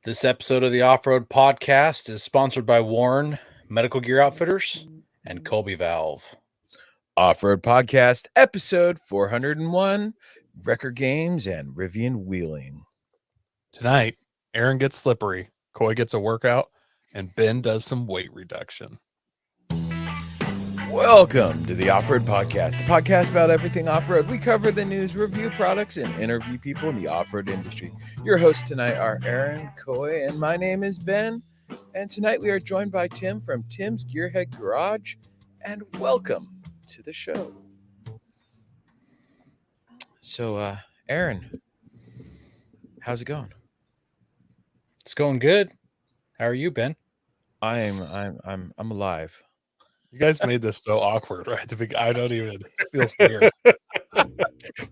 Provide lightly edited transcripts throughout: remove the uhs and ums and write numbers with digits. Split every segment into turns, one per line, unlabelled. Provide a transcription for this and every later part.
This episode of the Off-Road Podcast is sponsored by Warren Medical Gear Outfitters and Colby Valve.
Off-Road Podcast, episode 401, Record Games and Rivian Wheeling.
Tonight, Aaron gets slippery, Coy gets a workout, and Ben does some weight reduction.
Welcome to the Off-Road Podcast, the podcast about everything off-road. We cover the news, review products, and interview people in the off-road industry. Your hosts tonight are Aaron, Coy, and my name is Ben. And tonight we are joined by Tim from Tim's Gearhead Garage. And welcome to the show. So, Aaron, how's it going?
It's going good. How are you, Ben?
I'm alive.
You guys made this so awkward, right? I don't even, it feels weird.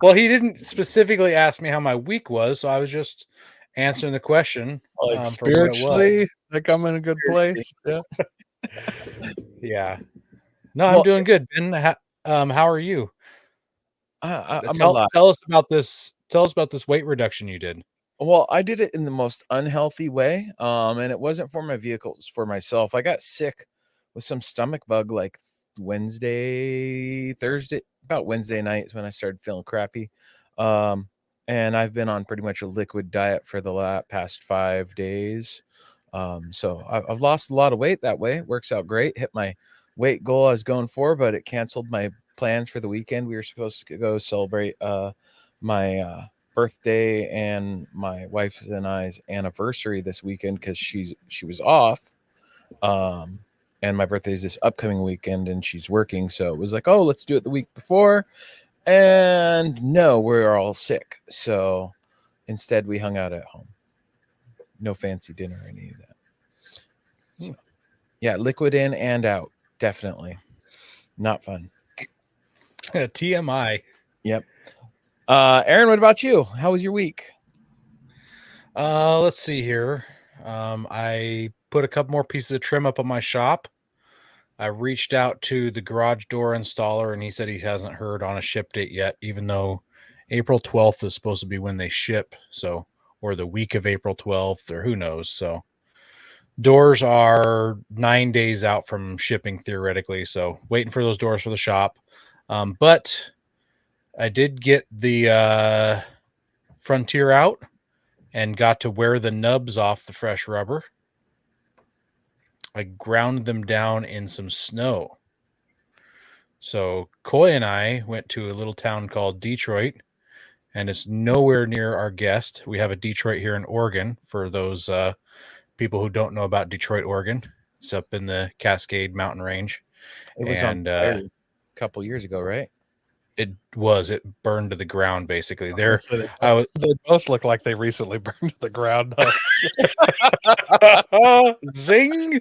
Well, he didn't specifically ask me how my week was, so I was just answering the question.
Like spiritually, like I'm in a good place. Yeah.
Yeah. No, I'm doing good. Ben, how are you?
I'm
alive. Tell us about this. Tell us about this weight reduction you did.
Well, I did it in the most unhealthy way. And it wasn't for my vehicle, it's for myself. I got sick with some stomach bug like about Wednesday night is when I started feeling crappy. And I've been on pretty much a liquid diet for the past 5 days. So I've lost a lot of weight that way. It works out great. Hit my weight goal I was going for, but it canceled my plans for the weekend. We were supposed to go celebrate my birthday and my wife's and I's anniversary this weekend because she was off. And my birthday is this upcoming weekend and she's working. So it was like, oh, let's do it the week before. And no, we're all sick. So instead we hung out at home. No fancy dinner or any of that. So, yeah, liquid in and out. Definitely. Not fun.
TMI.
Yep. Aaron, what about you? How was your week?
Let's see here. I put a couple more pieces of trim up on my shop. I reached out to the garage door installer and he said he hasn't heard on a ship date yet, even though April 12th is supposed to be when they ship. So, or the week of April 12th, or who knows. So doors are 9 days out from shipping theoretically. So waiting for those doors for the shop. But I did get the Frontier out and got to wear the nubs off the fresh rubber. I ground them down in some snow. So Coy and I went to a little town called Detroit, and it's nowhere near our guest. We have a Detroit here in Oregon for those people who don't know about Detroit, Oregon. It's up in the Cascade Mountain Range.
It was on fire a couple years ago, right?
It burned to the ground basically. They
both look like they recently burned to the ground.
Zing.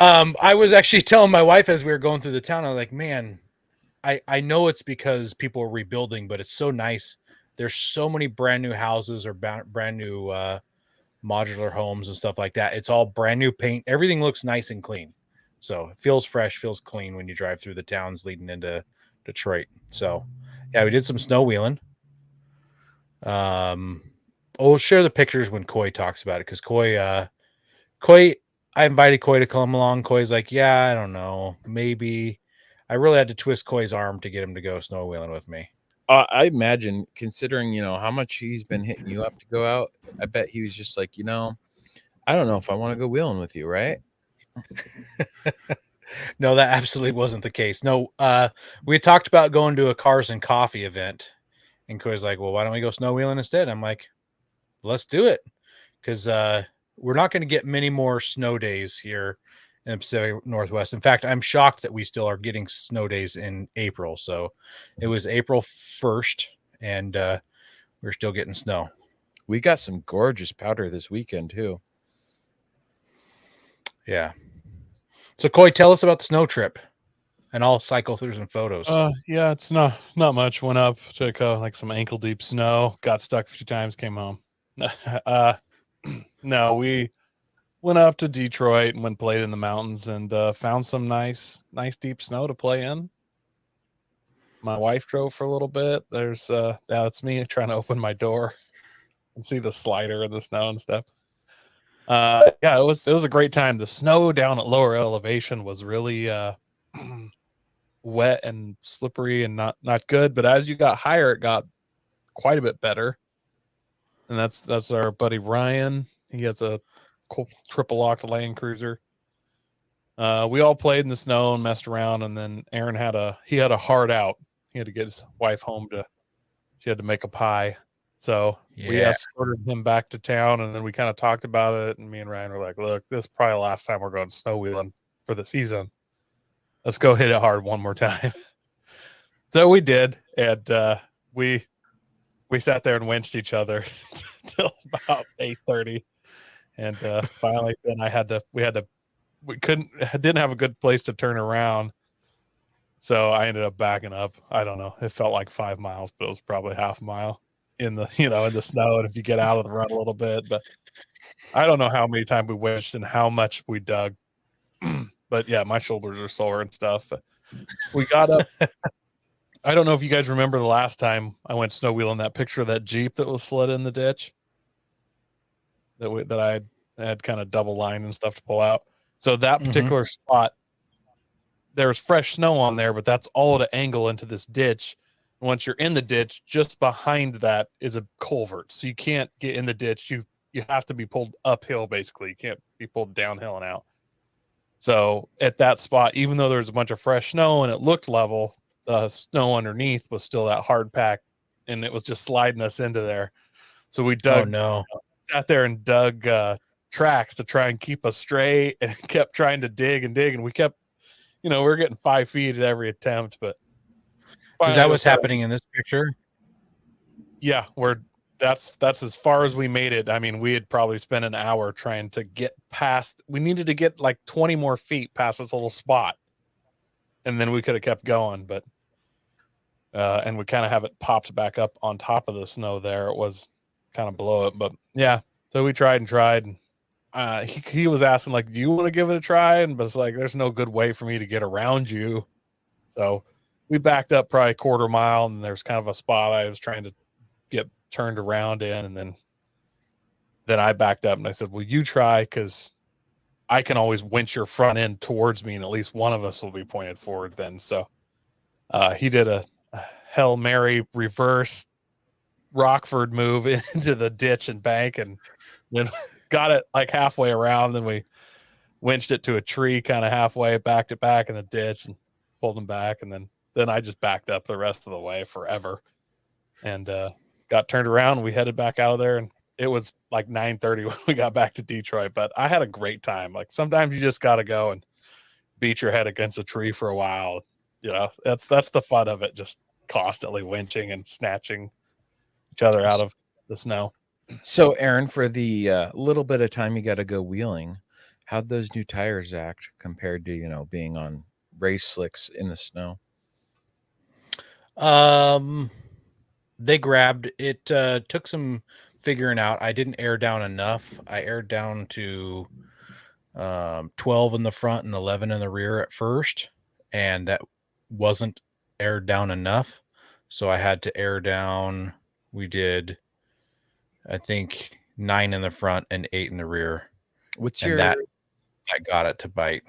I was actually telling my wife as we were going through the town, I was like, man, I know it's because people are rebuilding, but it's so nice. There's so many brand new houses or brand new modular homes and stuff like that. It's all brand new paint. Everything looks nice and clean. So it feels fresh, feels clean when you drive through the towns leading into Detroit. So yeah, we did some snow wheeling. We'll share the pictures when Coy talks about it because Coy, I invited Coy to come along. Coy's like, yeah, I don't know, maybe. I really had to twist Coy's arm to get him to go snow wheeling with me.
I imagine, considering how much he's been hitting you up to go out, I bet he was just like, I don't know if I want to go wheeling with you, right?
No, that absolutely wasn't the case. No, we talked about going to a Cars and Coffee event, and Coy's like, well, why don't we go snow wheeling instead? I'm like, let's do it, because we're not going to get many more snow days here in the Pacific Northwest. In fact, I'm shocked that we still are getting snow days in April. So it was April 1st, and we're still getting snow.
We got some gorgeous powder this weekend too.
Yeah. So Coy, tell us about the snow trip, and I'll cycle through some photos.
Yeah, it's not much. Went up, took like some ankle deep snow, got stuck a few times, came home. No, we went up to Detroit and went played in the mountains and found some nice deep snow to play in. My wife drove for a little bit. There's that's me trying to open my door. and see the slider in the snow and stuff. Yeah, it was a great time. The snow down at lower elevation was really wet and slippery and not good. But as you got higher, it got quite a bit better. And that's our buddy Ryan. He has a cool triple locked Land Cruiser. We all played in the snow and messed around, and then Aaron had a hard out. He had to get his wife home she had to make a pie. So we
Yeah.
escorted him back to town, and then we kind of talked about it. And me and Ryan were like, look, this is probably the last time we're going snow wheeling for the season. Let's go hit it hard one more time. So we did. And we sat there and winched each other till about 8:30. And finally then we didn't have a good place to turn around. So I ended up backing up. I don't know. It felt like 5 miles, but it was probably half a mile in the snow. And if you get out of the rut a little bit, but I don't know how many times we winched and how much we dug. But yeah, my shoulders are sore and stuff. We got up. I don't know if you guys remember the last time I went snow wheeling, that picture of that Jeep that was slid in the ditch that I had kind of double lined and stuff to pull out. So that particular spot, there was fresh snow on there, but that's all at an angle into this ditch. Once you're in the ditch, just behind that is a culvert. So you can't get in the ditch. You have to be pulled uphill, basically. You can't be pulled downhill and out. So at that spot, even though there was a bunch of fresh snow and it looked level, the snow underneath was still that hard pack, and it was just sliding us into there. So we dug, sat there and dug tracks to try and keep us straight, and kept trying to dig, and we kept, we were getting 5 feet at every attempt. But
is that what's happening in this picture?
Yeah, that's as far as we made it. I mean, we had probably spent an hour trying to get past. We needed to get like 20 more feet past this little spot, and then we could have kept going. But and we kind of have it popped back up on top of the snow there. It was kind of below it, but yeah. So we tried and tried. And he was asking, like, do you want to give it a try? And but it's like, there's no good way for me to get around you. So we backed up probably a quarter mile, and there's kind of a spot I was trying to get turned around in. And then I backed up and I said, well, you try, because I can always winch your front end towards me, and at least one of us will be pointed forward then. So he did a Hail Mary reverse Rockford move into the ditch and bank, and then got it like halfway around. Then we winched it to a tree kind of halfway, backed it back in the ditch and pulled them back. And then I just backed up the rest of the way forever, and got turned around. We headed back out of there, and it was like 9:30 when we got back to Detroit. But I had a great time. Like, sometimes you just got to go and beat your head against a tree for a while. That's the fun of it. Just constantly winching and snatching each other out of the snow.
So, Aaron, for the little bit of time you got to go wheeling, how'd those new tires act compared to being on race slicks in the snow?
They grabbed it. Took some figuring out. I didn't air down enough. I aired down to 12 in the front and 11 in the rear at first, and that wasn't aired down enough. So I had to air down. We did, I think, 9 in the front and 8 in the rear. That got it to bite.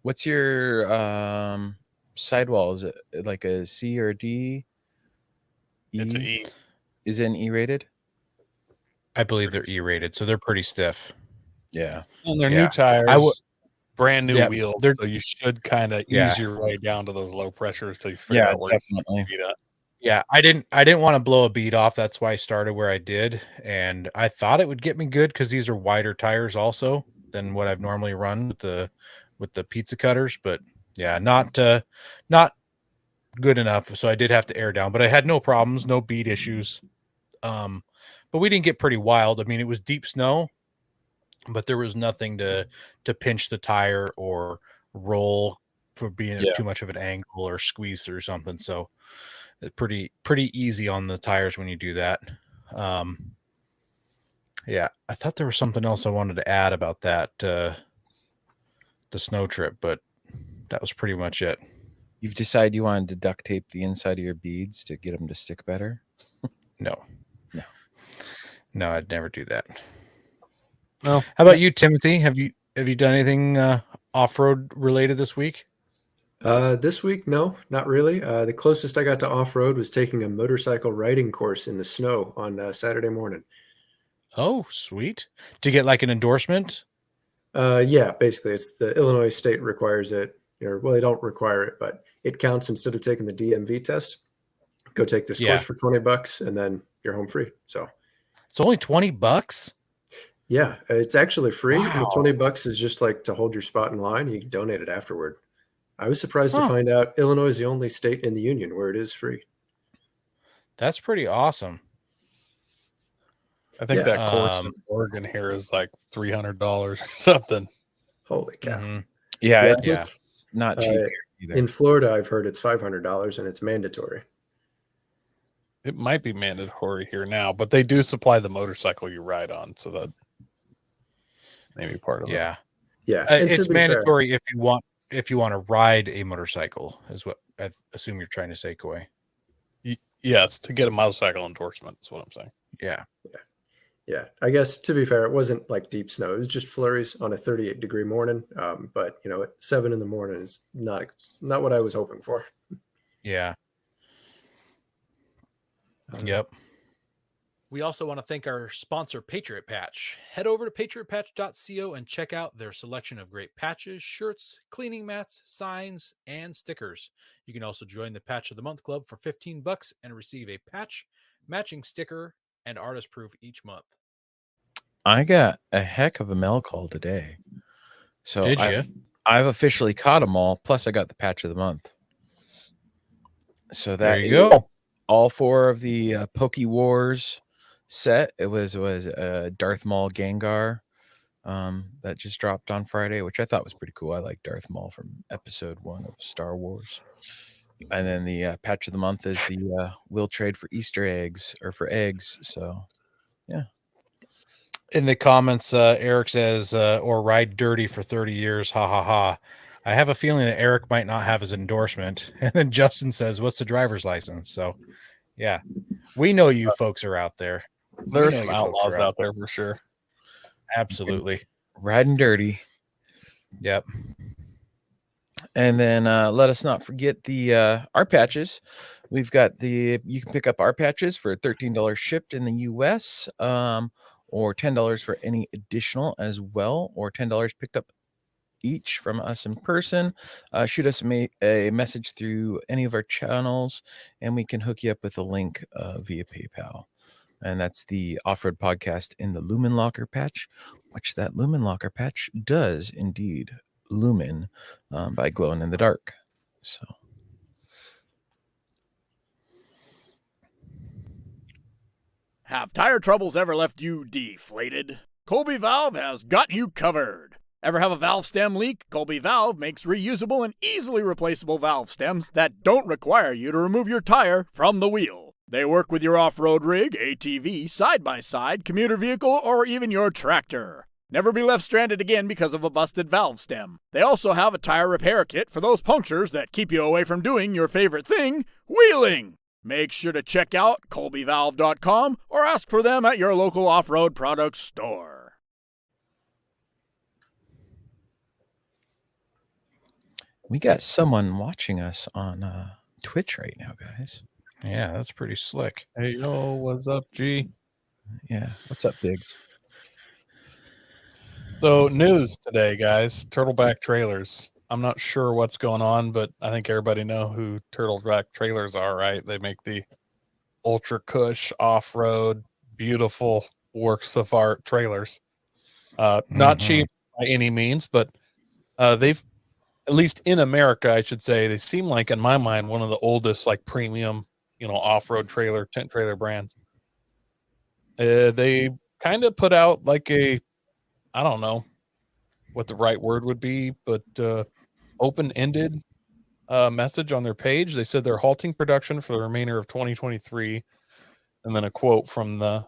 What's your sidewall? Is it like a C or a D?
It's an E.
Is it an E rated?
I believe they're E rated, so they're pretty stiff.
Yeah.
And they're new tires, brand new wheels. So you should kind of ease your way down to those low pressures till you figure out where
definitely.
you beat up.
Yeah, I didn't want to blow a bead off. That's why I started where I did, and I thought it would get me good because these are wider tires also than what I've normally run with the pizza cutters. But yeah, not good enough. So I did have to air down, but I had no problems, no bead issues. But we didn't get pretty wild. I mean, it was deep snow, but there was nothing to pinch the tire or roll for being at too much of an angle or squeeze through something. So it's pretty easy on the tires when you do that. Yeah, I thought there was something else I wanted to add about that, the snow trip, but that was pretty much it.
You've decided you wanted to duct tape the inside of your beads to get them to stick better?
No. No, I'd never do that.
No.
How about you, Timothy? Have you done anything off-road related this week?
This week, no, not really. The closest I got to off-road was taking a motorcycle riding course in the snow on Saturday morning.
Oh, sweet. To get like an endorsement?
Yeah, basically, it's the Illinois state requires it. Or, well, they don't require it, but it counts instead of taking the DMV test. Go take this
Yeah.
course for $20 and then you're home free. So,
It's only $20?
yeah, it's actually free. And the
Wow.
$20 is just like to hold your spot in line. You can donate it afterward. I was surprised to
Huh.
find out Illinois is the only state in the union where it is free.
That's pretty awesome.
I think
Yeah.
that course in Oregon here is like $300 or something.
Holy cow.
Mhm.
Yeah,
Yeah,
it's
Yeah.
not cheap here either.
In Florida, I've heard it's $500 and it's mandatory.
It might be mandatory here now, but they do supply the motorcycle you ride on, so that may be part of it.
Yeah.
Yeah, and to
It's
be fair,
mandatory if you want to ride a motorcycle, is what I assume you're trying to say, Koi.
Yes, to get a motorcycle endorsement is what I'm saying.
Yeah.
yeah, I guess to be fair, it wasn't like deep snow. It was just flurries on a 38-degree morning. But at 7 in the morning is not what I was hoping for.
Yeah. Yep.
We also want to thank our sponsor, Patriot Patch. Head over to patriotpatch.co and check out their selection of great patches, shirts, cleaning mats, signs, and stickers. You can also join the Patch of the Month Club for $15 and receive a patch, matching sticker, and artist proof each month.
I got a heck of a mail call today. So
Did you?
I've officially caught them all. Plus, I got the patch of the month. So
There
that
you go.
is all 4 of the Poke Wars set. It was Darth Maul Gengar that just dropped on Friday, which I thought was pretty cool. I like Darth Maul from episode 1 of Star Wars. And then the patch of the month is the will trade for Easter eggs or for eggs. So yeah.
In the comments, Eric says, or ride dirty for 30 years. Ha ha ha. I have a feeling that Eric might not have his endorsement. And then Justin says, what's the driver's license? So, yeah, we know you folks are out there.
There are
know
some
you folks
outlaws
are
out there for sure.
Absolutely.
Riding dirty.
Yep.
And then let us not forget the our patches. We've got you can pick up our patches for $13 shipped in the US, or $10 for any additional as well, or $10 picked up each from us in person. Shoot us a message through any of our channels, and we can hook you up with a link via PayPal. And that's the Off-Road Podcast in the Lumen Locker patch, which that Lumen Locker patch does indeed lumen by glowing in the dark. So
Have tire troubles ever left you deflated? Colby Valve has got you covered. Ever have a valve stem leak? Colby Valve makes reusable and easily replaceable valve stems that don't require you to remove your tire from the wheel. They work with your off-road rig, ATV, side-by-side, commuter vehicle, or even your tractor. Never be left stranded again because of a busted valve stem. They also have a tire repair kit for those punctures that keep you away from doing your favorite thing, wheeling. Make sure to check out colbyvalve.com or ask for them at your local off-road products store.
we got someone watching us on Twitch right now, guys.
Yeah, that's pretty slick.
Hey, yo, what's up, G?
Yeah. What's up, Diggs?
So news today, guys. Turtleback trailers. I'm not sure what's going on, but I think everybody know who Turtleback trailers are, right? They make the ultra cush off-road, beautiful works of art trailers. Not cheap by any means, but they've, at least in America, I should say, they seem like, in my mind, one of the oldest like premium, off-road trailer, tent trailer brands. They kind of put out like I don't know what the right word would be, but open-ended message on their page. They said they're halting production for the remainder of 2023. And then a quote from the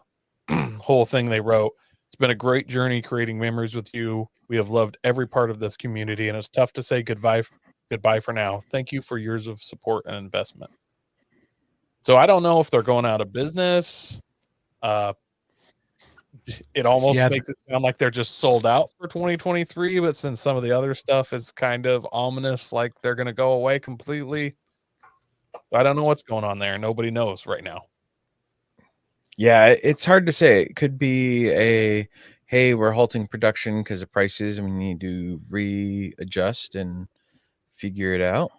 whole thing they wrote. It's been a great journey creating memories with you. We have loved every part of this community, and it's tough to say goodbye for now. Thank you for years of support and investment. So I don't know if they're going out of business. it almost
Yeah.
makes it sound like they're just sold out for 2023. But since some of the other stuff is kind of ominous, like they're going to go away completely, I don't know what's going on there. Nobody knows right now.
Yeah, it's hard to say. It could be a, hey, we're halting production because of prices and we need to readjust and figure it out.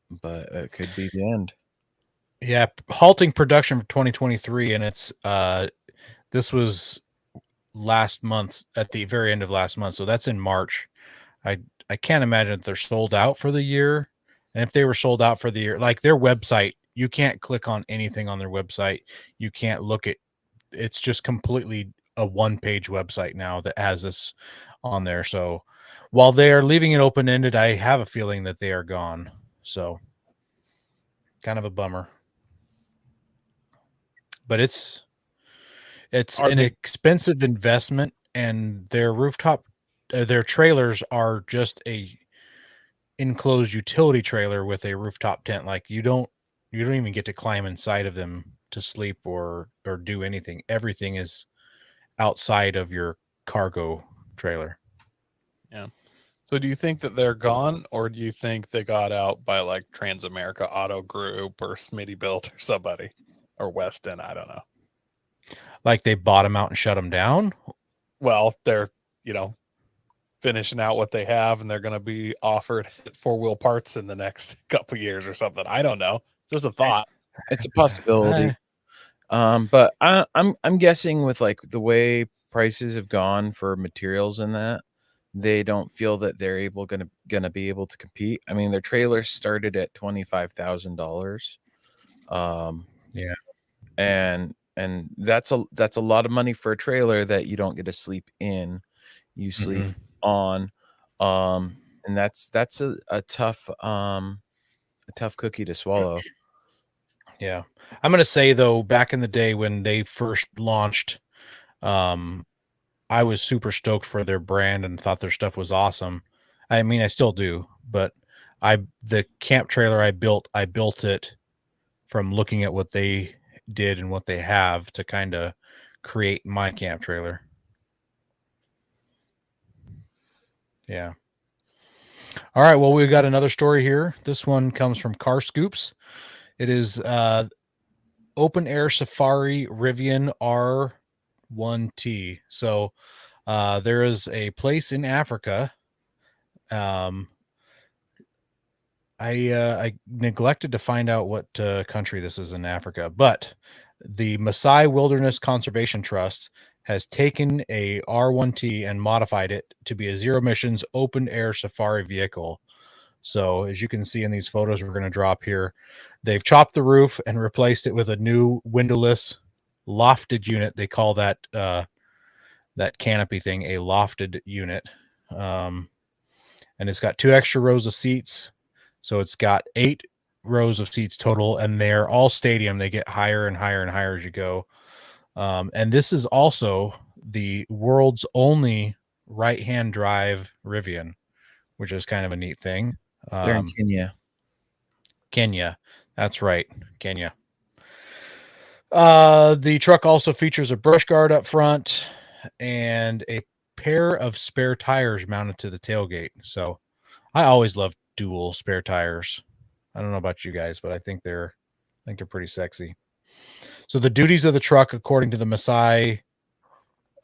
But it could be the end.
Yeah, halting production for 2023, and it's this was last month, at the very end of last month, so that's in March. I can't imagine that they're sold out for the year. And if they were sold out for the year, like their website, you can't click on anything on their website. You can't look at, it's just completely a one-page website now that has this on there. So while they are leaving it open-ended, I have a feeling that they are gone. So kind of a bummer. But it's
Are
an
they-
expensive investment, and their rooftop, their trailers are just a enclosed utility trailer with a rooftop tent. Like you don't even get to climb inside of them to sleep or do anything. Everything is outside of your cargo trailer.
So do you think that they're gone, or do you think they got out by like Transamerica Auto Group or Smitty Built or somebody, or Weston? I don't know.
Like they bought them out and shut them down.
Well, they're, finishing out what they have, and they're going to be offered 4-wheel parts in the next couple years or something. I don't know. Just a thought.
It's a possibility. But I'm guessing with like the way prices have gone for materials and that, they don't feel that they're gonna be able to compete. I mean, their trailers started at $25,000.
Yeah.
And that's a lot of money for a trailer that you don't get to sleep in. You sleep on. And that's a tough cookie to swallow.
Yeah. I'm going to say though, back in the day when they first launched, I was super stoked for their brand and thought their stuff was awesome. I mean, I still do, but the camp trailer I built it from looking at what they did and what they have to kind of create my camp trailer. Yeah. All right. Well, we've got another story here. This one comes from Car Scoops. It is open air safari Rivian R1T. So there is a place in Africa. I neglected to find out what country this is in Africa, but the Maasai Wilderness Conservation Trust has taken a R1T and modified it to be a zero emissions open air safari vehicle. So as you can see in these photos we're going to drop here, they've chopped the roof and replaced it with a new windowless lofted unit. They call that that canopy thing a lofted unit. And it's got 2 extra rows of seats. So it's got 8 rows of seats total, and they're all stadium. They get higher and higher and higher as you go. And this is also the world's only right-hand drive Rivian, which is kind of a neat thing.
They're in Kenya.
Kenya. That's right. Kenya. The truck also features a brush guard up front and a pair of spare tires mounted to the tailgate. So I always love dual spare tires. I don't know about you guys, but I think they're pretty sexy. So the duties of the truck, according to the Maasai,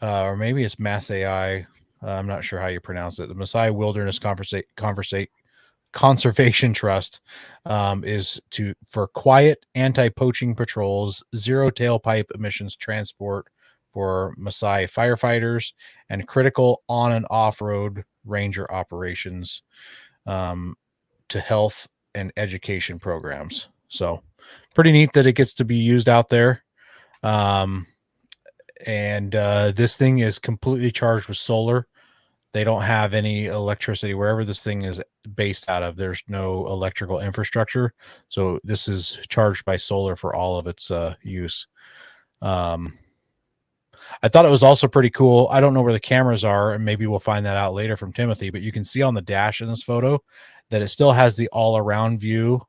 or maybe it's Maasai, I'm not sure how you pronounce it. The Maasai Wilderness Conservation Trust is for quiet anti-poaching patrols, zero tailpipe emissions transport for Maasai firefighters, and critical on and off-road ranger operations to health and education programs. So pretty neat that it gets to be used out there. And this thing is completely charged with solar. They don't have any electricity wherever this thing is based out of. There's no electrical infrastructure. So this is charged by solar for all of its use. I thought it was also pretty cool. I don't know where the cameras are, and maybe we'll find that out later from Timothy, but you can see on the dash in this photo that it still has the all around view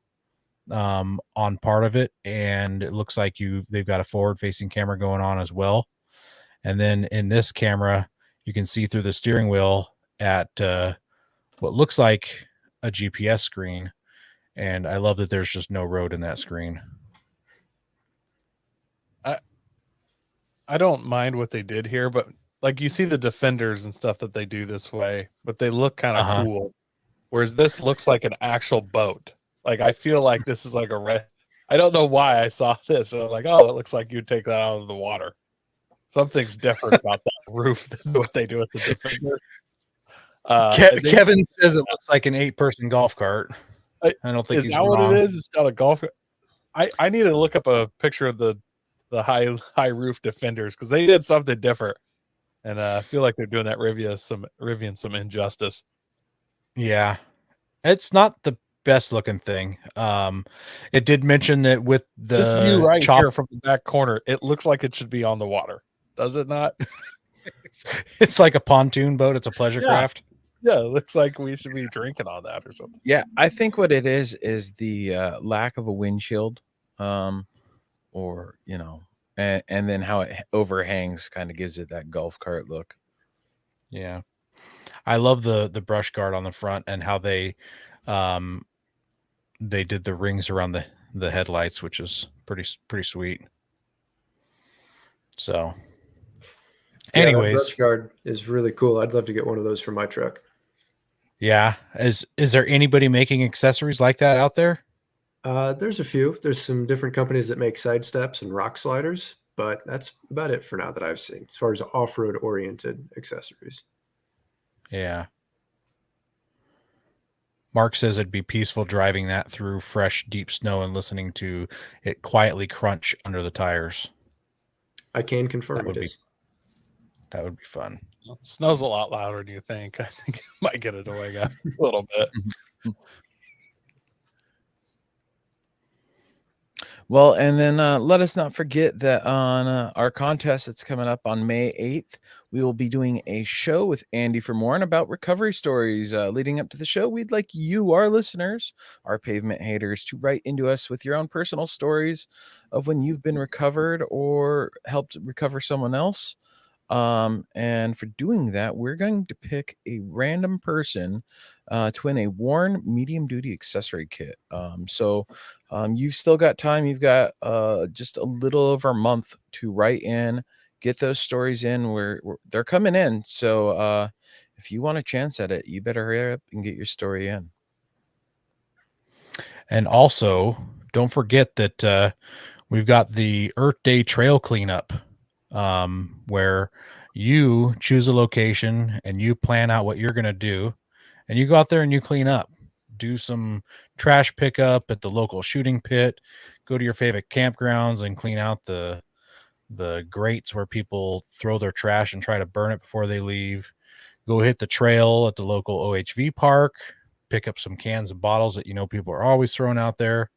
on part of it. And it looks like they've got a forward facing camera going on as well. And then in this camera, you can see through the steering wheel at what looks like a GPS screen. And I love that there's just no road in that screen.
I don't mind what they did here, but like you see the Defenders and stuff that they do this way, but they look kind of
Uh-huh.
cool. Whereas this looks like an actual boat. Like I feel like this is like I don't know why I saw this. And I'm like, oh, it looks like you'd take that out of the water. Something's different about that roof than what they do with the Defender.
Kevin says it looks like an 8-person golf cart. I don't think
is
he's
that what
wrong.
it is? It's got a golf. I need to look up a picture of the high roof Defenders because they did something different, and I feel like they're doing that Rivian some injustice.
Yeah, it's not the best looking thing. It did mention that with
This view
the
right
chop,
here from the back corner, it looks like it should be on the water. Does it not?
it's like a pontoon boat. It's a pleasure
Yeah.
craft.
Yeah, it looks like we should be drinking on that or something.
Yeah, I think what it is the lack of a windshield, or and then how it overhangs kind of gives it that golf cart look.
Yeah, I love the brush guard on the front and how they did the rings around the headlights, which is pretty sweet. So,
Yeah, that
anyways,
brush guard is really cool. I'd love to get one of those for my truck.
yeah, is there anybody making accessories like that out there?
There's a few. There's some different companies that make side steps and rock sliders, but that's about it for now that I've seen as far as off-road oriented accessories.
Yeah. Mark says it'd be peaceful driving that through fresh, deep snow and listening to it quietly crunch under the tires.
I can confirm
That would
it
be-
is.
That would be fun.
Snow's a lot louder than you think. I think it might get annoying a little bit.
Well, and then let us not forget that on our contest that's coming up on May 8th, we will be doing a show with Andy Fermoren about recovery stories. Leading up to the show, we'd like you, our listeners, our pavement haters, to write into us with your own personal stories of when you've been recovered or helped recover someone else. And for doing that, we're going to pick a random person to win a Warren medium duty accessory kit. So you've still got time. You've got just a little over a month to write in, get those stories in. They're coming in. So if you want a chance at it, you better hurry up and get your story in.
And also, don't forget that we've got the Earth Day trail cleanup, where you choose a location and you plan out what you're going to do, and you go out there and you clean up, do some trash pickup at the local shooting pit, go to your favorite campgrounds and clean out the grates where people throw their trash and try to burn it before they leave. Go hit the trail at the local OHV park, pick up some cans and bottles that people are always throwing out there.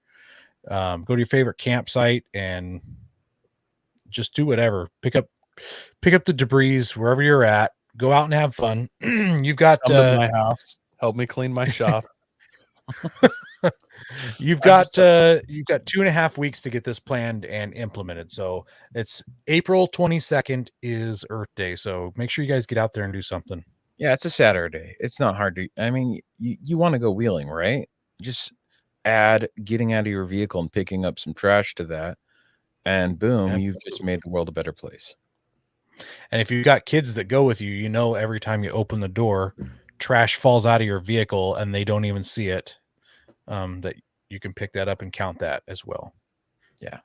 Go to your favorite campsite and just do whatever. Pick up the debris wherever you're at. Go out and have fun. You've got
Come to my house, help me clean my shop.
you've got 2.5 weeks to get this planned and implemented. So it's April 22nd is Earth Day. So make sure you guys get out there and do something.
Yeah, it's a Saturday. It's not hard to. I mean, you want to go wheeling, right? Just add getting out of your vehicle and picking up some trash to that, and boom, you've just made the world a better place.
And if you've got kids that go with you, every time you open the door, trash falls out of your vehicle and they don't even see it, that you can pick that up and count that as well.
Yeah.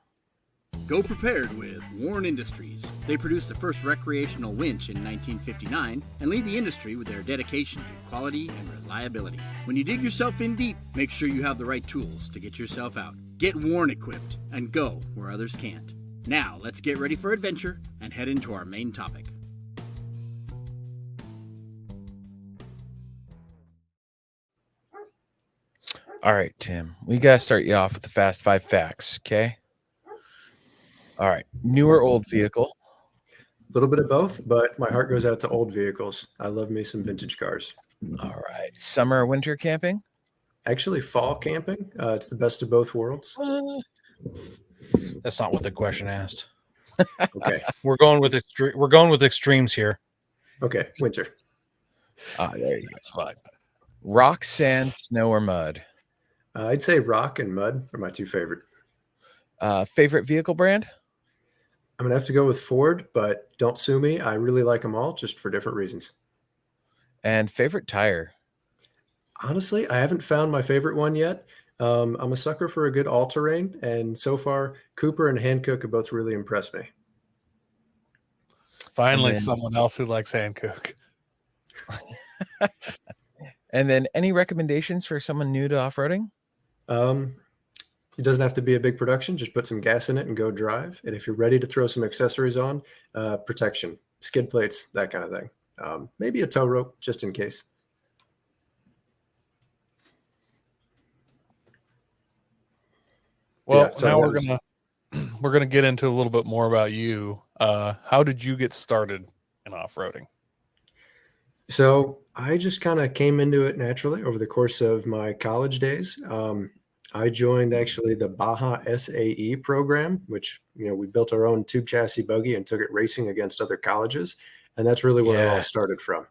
Go prepared with Warren Industries. They produced the first recreational winch in 1959 and lead the industry with their dedication to quality and reliability. When you dig yourself in deep, make sure you have the right tools to get yourself out. Get Warren equipped and go where others can't. Now, let's get ready for adventure and head into our main topic.
All right, Tim, we got to start you off with the fast 5 facts, okay? All right, new or old vehicle?
A little bit of both, but my heart goes out to old vehicles. I love me some vintage cars.
All right, summer or winter camping?
Actually, fall camping. It's the best of both worlds.
That's not what the question asked.
Okay.
We're going with extremes here.
Okay. Winter.
There you go.
That's fine.
Rock, sand, snow, or mud.
I'd say rock and mud are my two favorite.
Favorite vehicle brand?
I'm gonna have to go with Ford, but don't sue me. I really like them all, just for different reasons.
And favorite tire?
Honestly, I haven't found my favorite one yet. I'm a sucker for a good all-terrain, and so far, Cooper and Hankook have both really impressed me.
Finally,
then-
someone else who likes Hankook.
And then any recommendations for someone new to off-roading?
It doesn't have to be a big production. Just put some gas in it and go drive. And if you're ready to throw some accessories on, protection, skid plates, that kind of thing. Maybe a tow rope just in case.
Well,
Yeah, so
now
that
we're
was-
gonna get into a little bit more about you. How did you get started in off-roading?
So I just kind of came into it naturally over the course of my college days. I joined actually the Baja SAE program, which we built our own tube chassis buggy and took it racing against other colleges, and that's really where it all
Yes.
started from.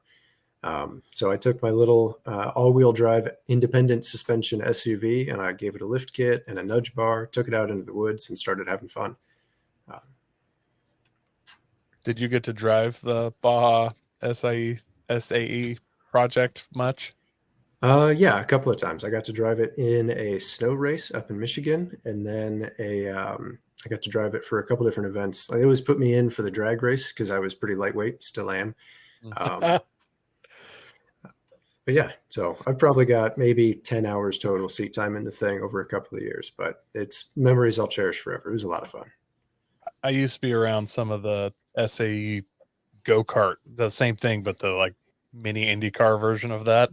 So I took my little all-wheel drive independent suspension SUV and I gave it a lift kit and a nudge bar, took it out into the woods and started having fun.
Did you get to drive the Baja SAE project much?
Yeah, a couple of times. I got to drive it in a snow race up in Michigan, and then I got to drive it for a couple different events. They always put me in for the drag race because I was pretty lightweight, still am. But yeah, so I've probably got maybe 10 hours total seat time in the thing over a couple of years, but it's memories I'll cherish forever. It was a lot of fun.
I used to be around some of the SAE go-kart, the same thing, but the like mini IndyCar version of that.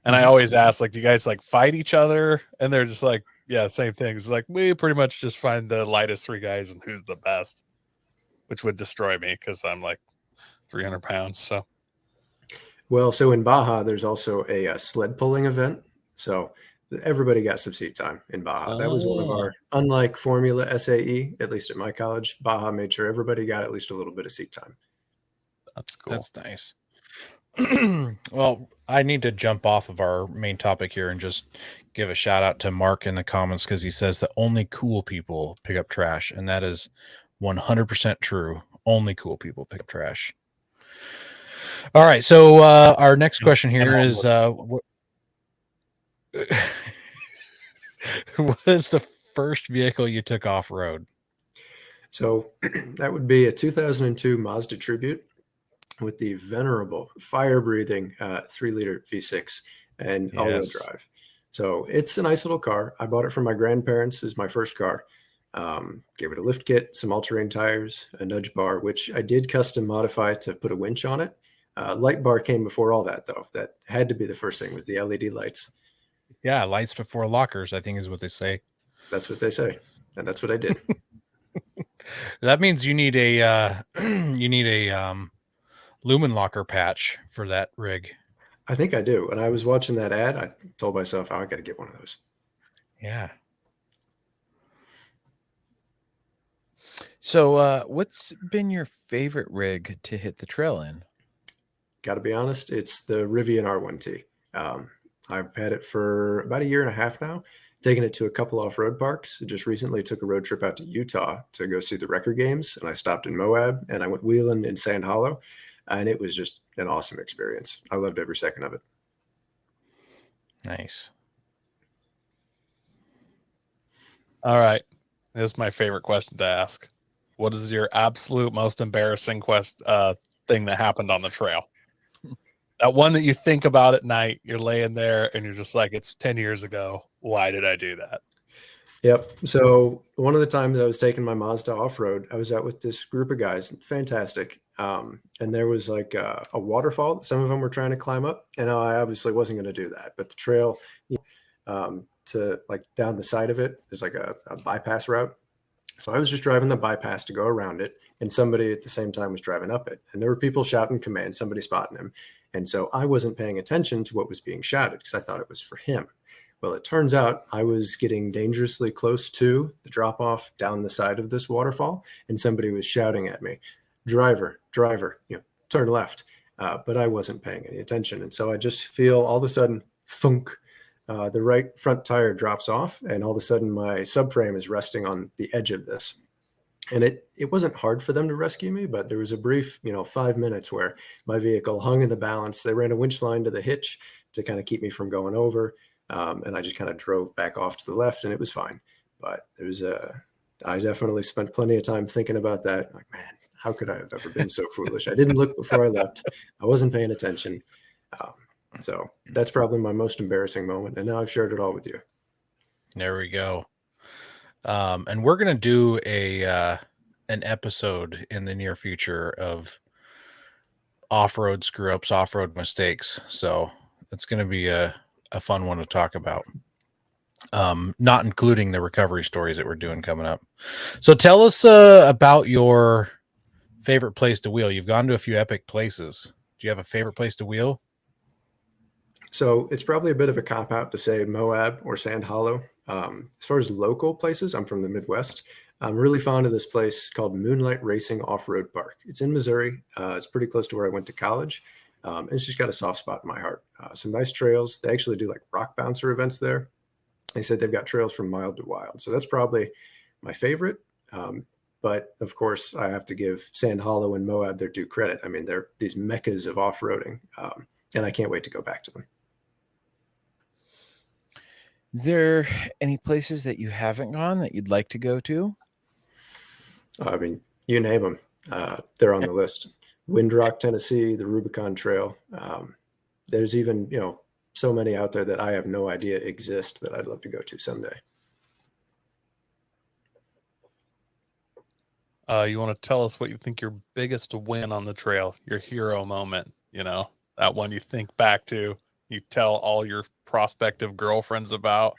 And I always ask, like, do you guys like fight each other? And they're just like, yeah, same thing. It's like, we pretty much just find the lightest three guys and who's the best, which would destroy me because I'm like 300 pounds. So
Well, so in Baja, there's also a sled pulling event. So everybody got some seat time in Baja. That was one of our, unlike Formula SAE, at least at my college, Baja made sure everybody got at least a little bit of seat time.
that's cool.
That's nice. Well, I need to jump off of our main topic here and just give a shout out to Mark in the comments because he says that only cool people pick up trash, and that is 100% true. Only cool people pick up trash. All right, so our next question here is what is the first vehicle you took off road?
So that would be a 2002 Mazda Tribute with the venerable fire-breathing 3-liter V6 and all-wheel
Yes.
drive. So it's a nice little car. I bought it from my grandparents as my first car. Gave it a lift kit, some all-terrain tires, a nudge bar, which I did custom modify to put a winch on it. Light bar came before all that, though. That had to be the first thing was the LED lights.
Yeah, lights before lockers, I think is what they say.
That's what they say, and that's what I did.
That means you need a lumen locker patch for that rig.
I think I do. When I was watching that ad, I told myself, oh, I got to get one of those.
Yeah.
So, what's been your favorite rig to hit the trail in?
Got to be honest, it's the Rivian R1T. I've had it for about a year and a half now, taken it to a couple off-road parks. Just recently took a road trip out to Utah to go see the record games, and I stopped in Moab, and I went wheeling in Sand Hollow, and it was just an awesome experience. I loved every second of it.
Nice.
All right. This is my favorite question to ask. What is your absolute most embarrassing thing that happened on the trail? That one that you think about at night, you're laying there and you're just like, it's 10 years ago. Why did I do that?
Yep. So one of the times I was taking my Mazda off-road, I was out with this group of guys, fantastic. And there was like a waterfall that some of them were trying to climb up. And I obviously wasn't going to do that. But the trail to like down the side of it is like a bypass route. So I was just driving the bypass to go around it. And somebody at the same time was driving up it. And there were people shouting commands, somebody spotting him. And so I wasn't paying attention to what was being shouted because I thought it was for him. Well, it turns out I was getting dangerously close to the drop off down the side of this waterfall, and somebody was shouting at me, driver, driver, turn left. But I wasn't paying any attention. And so I just feel all of a sudden, thunk, the right front tire drops off, and all of a sudden my subframe is resting on the edge of this. And it wasn't hard for them to rescue me, but there was a brief, 5 minutes where my vehicle hung in the balance. They ran a winch line to the hitch to kind of keep me from going over. And I just kind of drove back off to the left, and it was fine. But I definitely spent plenty of time thinking about that. Like, man, how could I have ever been so foolish? I didn't look before I left. I wasn't paying attention. So that's probably my most embarrassing moment. And now I've shared it all with you.
There we go. And we're going to do an episode in the near future of off-road screw-ups, off-road mistakes. So it's going to be a fun one to talk about. Not including the recovery stories that we're doing coming up. So tell us about your favorite place to wheel. You've gone to a few epic places. Do you have a favorite place to wheel?
So it's probably a bit of a cop-out to say Moab or Sand Hollow. As far as local places, I'm from the Midwest. I'm really fond of this place called Moonlight Racing Off-Road Park. It's in Missouri. It's pretty close to where I went to college. And it's just got a soft spot in my heart. Some nice trails. They actually do like rock bouncer events there. They said they've got trails from mild to wild. So that's probably my favorite. But of course, I have to give Sand Hollow and Moab their due credit. I mean, they're these meccas of off-roading. And I can't wait to go back to them.
Is there any places that you haven't gone that you'd like to go to?
I mean, you name them. They're on the list. Windrock, Tennessee, the Rubicon Trail. There's even, so many out there that I have no idea exist that I'd love to go to someday.
You want to tell us what you think your biggest win on the trail, your hero moment, that one you think back to, you tell all your prospective girlfriends about?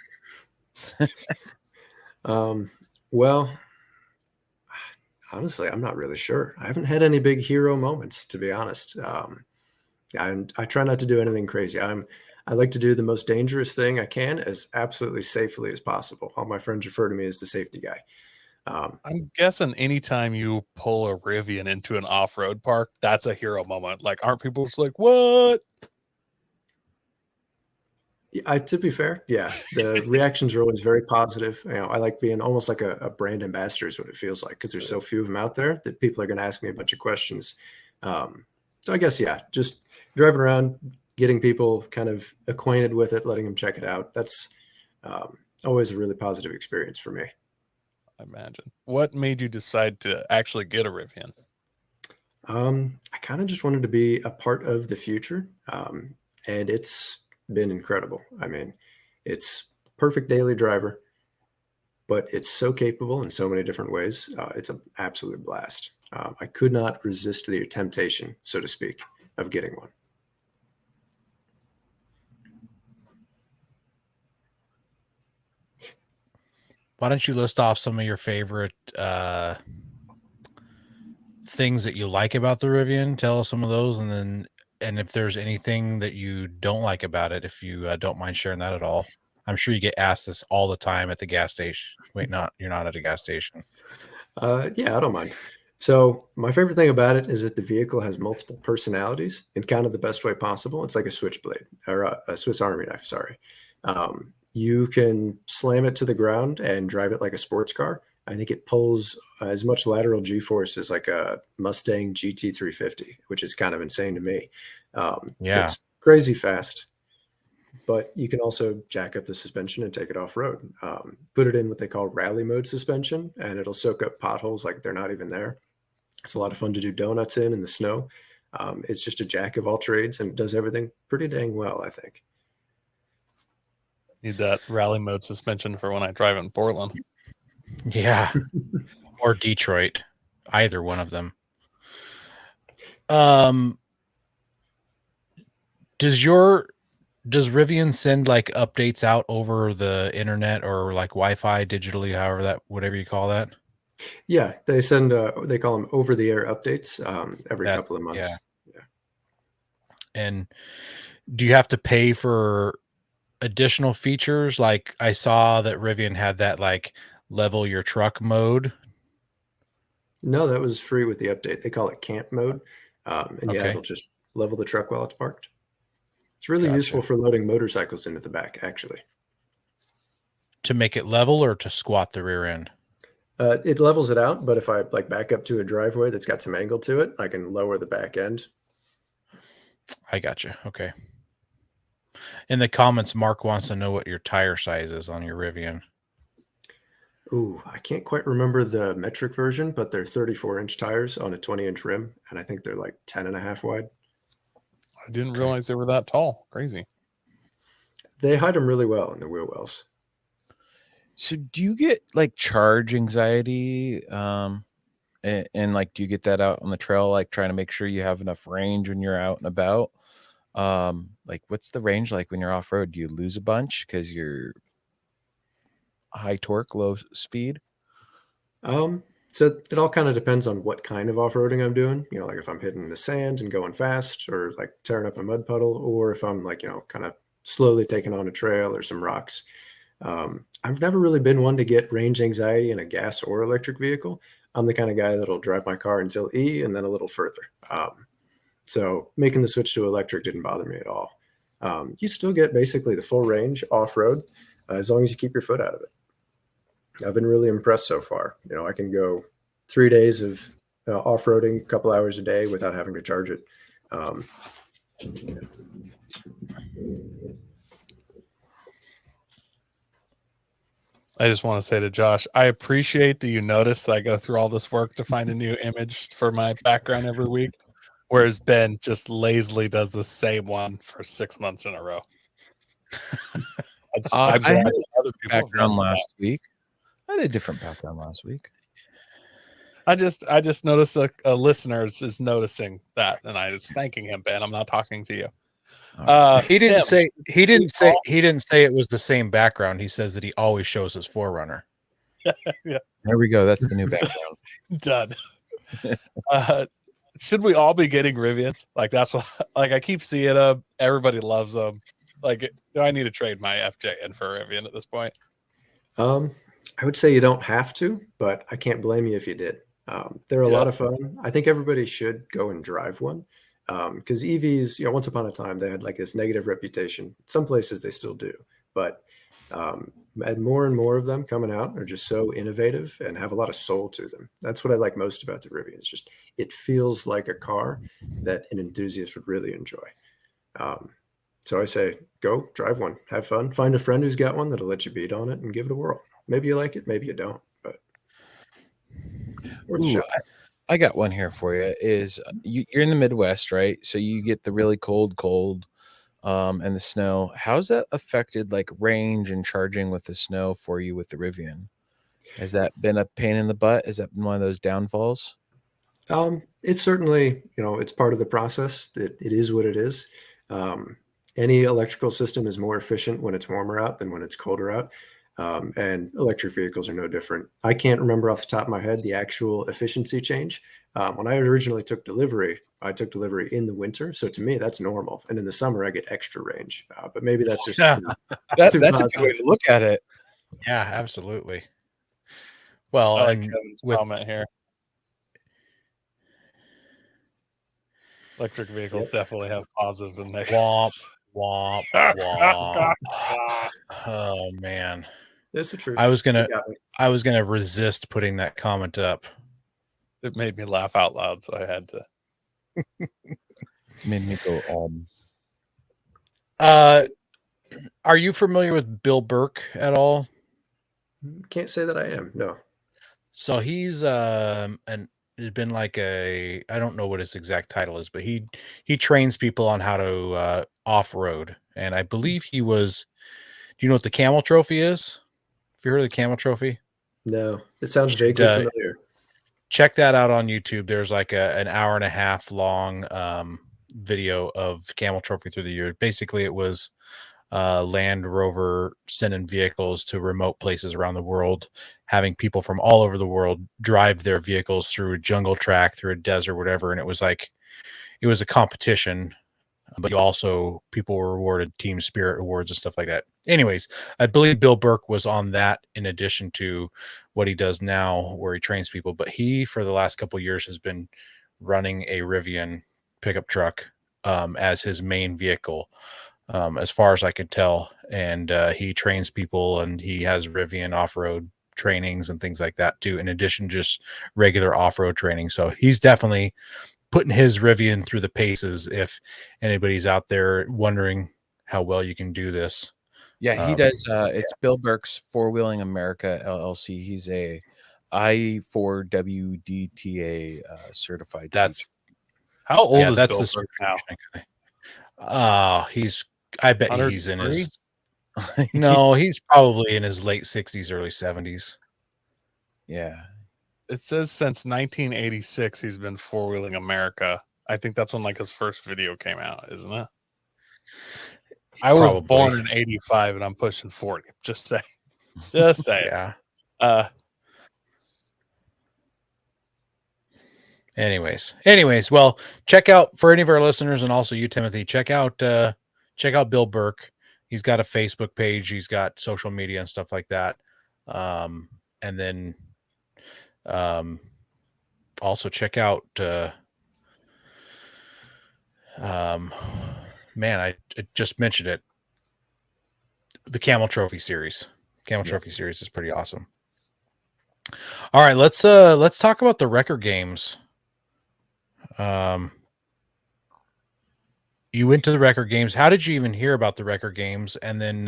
Well, honestly, I'm not really sure. I haven't had any big hero moments, to be honest. I try not to do anything crazy. I like to do the most dangerous thing I can as absolutely safely as possible. All my friends refer to me as the safety guy.
I'm guessing anytime you pull a Rivian into an off-road park, that's a hero moment. Like, aren't people just like, what?
To be fair, yeah, the reactions are always very positive. I like being almost like a brand ambassador is what it feels like, because there's so few of them out there that people are going to ask me a bunch of questions. So I guess, yeah, just driving around, getting people kind of acquainted with it, letting them check it out. That's always a really positive experience for me.
I imagine. What made you decide to actually get a Rivian?
I kind of just wanted to be a part of the future, and it's been incredible. I mean, it's perfect daily driver, but it's so capable in so many different ways. It's an absolute blast. I could not resist the temptation, so to speak, of getting one.
Why don't you list off some of your favorite things that you like about the Rivian? Tell us some of those, and if there's anything that you don't like about it, if you don't mind sharing that at all. I'm sure you get asked this all the time at the gas station. Wait, you're not at a gas station.
Yeah, I don't mind. So my favorite thing about it is that the vehicle has multiple personalities in kind of the best way possible. It's like a switchblade or a Swiss Army knife. Sorry. You can slam it to the ground and drive it like a sports car. I think it pulls as much lateral G-force as like a Mustang GT350, which is kind of insane to me.
Yeah.
It's crazy fast, but you can also jack up the suspension and take it off-road. Put it in what they call rally mode suspension, and it'll soak up potholes like they're not even there. It's a lot of fun to do donuts in the snow. It's just a jack of all trades, and it does everything pretty dang well, I think.
Need that rally mode suspension for when I drive in Portland.
Yeah. Or Detroit. Either one of them. Does Rivian send like updates out over the internet or like Wi-Fi digitally, whatever you call that?
Yeah, they send they call them over-the-air updates every couple of months.
Yeah. And do you have to pay for additional features? Like I saw that Rivian had that like level your truck mode.
No, that was free with the update. They call it camp mode. And yeah,
Okay.
it'll just level the truck while it's parked. It's really
Gotcha.
useful for loading motorcycles into the back, actually.
To make it level or to squat the rear end?
It levels it out, but if I like back up to a driveway that's got some angle to it, I can lower the back end.
I gotcha. Okay. In the comments, Mark wants to know what your tire size is on your Rivian.
Ooh, I can't quite remember the metric version, but they're 34-inch tires on a 20-inch rim, and I think they're like 10.5 wide.
I didn't realize they were that tall. Crazy.
They hide them really well in the wheel wells.
So do you get like charge anxiety? And like, do you get that out on the trail, like trying to make sure you have enough range when you're out and about? Like what's the range like when you're off road? Do you lose a bunch because you're high torque, low speed?
So it all kind of depends on what kind of off-roading I'm doing. You know, like if I'm hitting the sand and going fast, or like tearing up a mud puddle, or if I'm like, kind of slowly taking on a trail or some rocks. I've never really been one to get range anxiety in a gas or electric vehicle. I'm the kind of guy that'll drive my car until E and then a little further. So making the switch to electric didn't bother me at all. You still get basically the full range off-road as long as you keep your foot out of it. I've been really impressed so far. I can go 3 days of off-roading, a couple hours a day without having to charge it.
I just want to say to Josh, I appreciate that you noticed that I go through all this work to find a new image for my background every week, whereas Ben just lazily does the same one for 6 months in a row.
I had
glad
a
other people have
background
done
last week. I had a different background last week.
that. I just noticed a listener is noticing that, and I was thanking him, Ben. I'm not talking to you.
He didn't
Tim,
he didn't say it was the same background. He says that he always shows his Forerunner.
There we go. That's the new background.
done. Should we all be getting Rivians? Like that's what. Like I keep seeing them. Everybody loves them. Like, do I need to trade my FJ in for a Rivian at this point?
I would say you don't have to, but I can't blame you if you did. They're a lot of fun. I think everybody should go and drive one. Because EVs, once upon a time, they had like this negative reputation. Some places they still do, but and more of them coming out are just so innovative and have a lot of soul to them. That's what I like most about the Rivian. It's just, it feels like a car that an enthusiast would really enjoy. So I say, go drive one, have fun, find a friend who's got one that'll let you beat on it and give it a whirl. Maybe you like it, maybe you don't, but worth a
Ooh,
shot.
I got one here for you. Is you're in the Midwest, right? So you get the really cold, and the snow. How's that affected like range and charging with the snow for you with the Rivian? Has that been a pain in the butt? Has that been one of those downfalls?
It's certainly, it's part of the process. It is what it is. Any electrical system is more efficient when it's warmer out than when it's colder out. And electric vehicles are no different. I can't remember off the top of my head the actual efficiency change. When I originally took delivery, I took delivery in the winter. So to me, that's normal. And in the summer, I get extra range. But maybe that's just
That's
too
a good way
positive.
to look at it.
Yeah, absolutely. Well,
I like
and
Kevin's
with
comment here. Electric vehicles definitely have positive and negative.
womp, womp, womp. Oh man.
That's the truth.
I was
You got me.
gonna resist putting that comment up.
It made me laugh out loud, so I had to.
Made me go
Are you familiar with Bill Burke at all?
Can't say that I am. No.
So he's has been like I don't know what his exact title is, but he trains people on how to off road, and I believe he was. Do you know what the Camel Trophy is? Have you heard of the Camel Trophy?
No. It sounds
Should,
vaguely familiar.
Check that out on YouTube. There's like an hour and a half long video of Camel Trophy through the years. Basically, it was Land Rover sending vehicles to remote places around the world, having people from all over the world drive their vehicles through a jungle track, through a desert, whatever. And it was a competition but people were awarded team spirit awards and stuff like that. Anyways, I believe Bill Burke was on that in addition to what he does now, where he trains people. But he, for the last couple of years, has been running a Rivian pickup truck as his main vehicle, as far as I could tell. And he trains people, and he has Rivian off-road trainings and things like that too, in addition to just regular off-road training. So he's definitely putting his Rivian through the paces if anybody's out there wondering how well you can do this.
Yeah, he does. It's Bill Burke's Four Wheeling America LLC. He's a I4WDTA certified.
That's
How old is
that's
Bill
the
Burke now?
I bet he's in
103?
his no, he's probably in his late 60s, early 70s.
Yeah.
It says since 1986 he's been Four Wheeling America. I think that's when like his first video came out, isn't it? I was
Probably.
born in 85 and I'm pushing 40. Just say. Just say.
Yeah. Anyways, well, check out, for any of our listeners, and also you, Timothy, check out Bill Burke. He's got a Facebook page, he's got social media and stuff like that. And then also check out man, I just mentioned it. The Camel Trophy series. Trophy series is pretty awesome. All right, let's talk about the record games. You went to the record games. How did you even hear about the record games? And then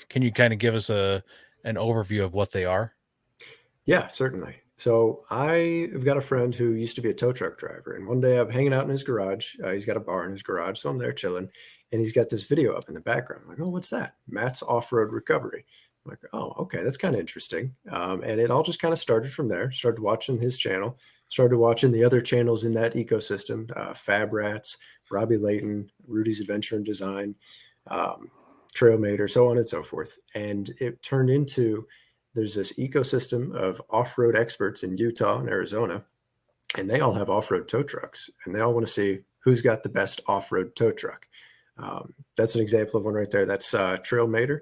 can you kind of give us an overview of what they are?
Yeah, certainly. So I've got a friend who used to be a tow truck driver, and one day I'm hanging out in his garage. He's got a bar in his garage, so I'm there chilling, and he's got this video up in the background. I'm like, oh, what's that? Matt's Off-Road Recovery. I'm like, oh, okay, that's kind of interesting. And it all just kind of started from there. Started watching his channel, started watching the other channels in that ecosystem, Fab Rats, Robbie Layton, Rudy's Adventure and Design, Trailmater, so on and so forth. And it turned into, there's this ecosystem of off-road experts in Utah and Arizona, and they all have off-road tow trucks, and they all want to see who's got the best off-road tow truck. That's an example of one right there. That's Trailmater,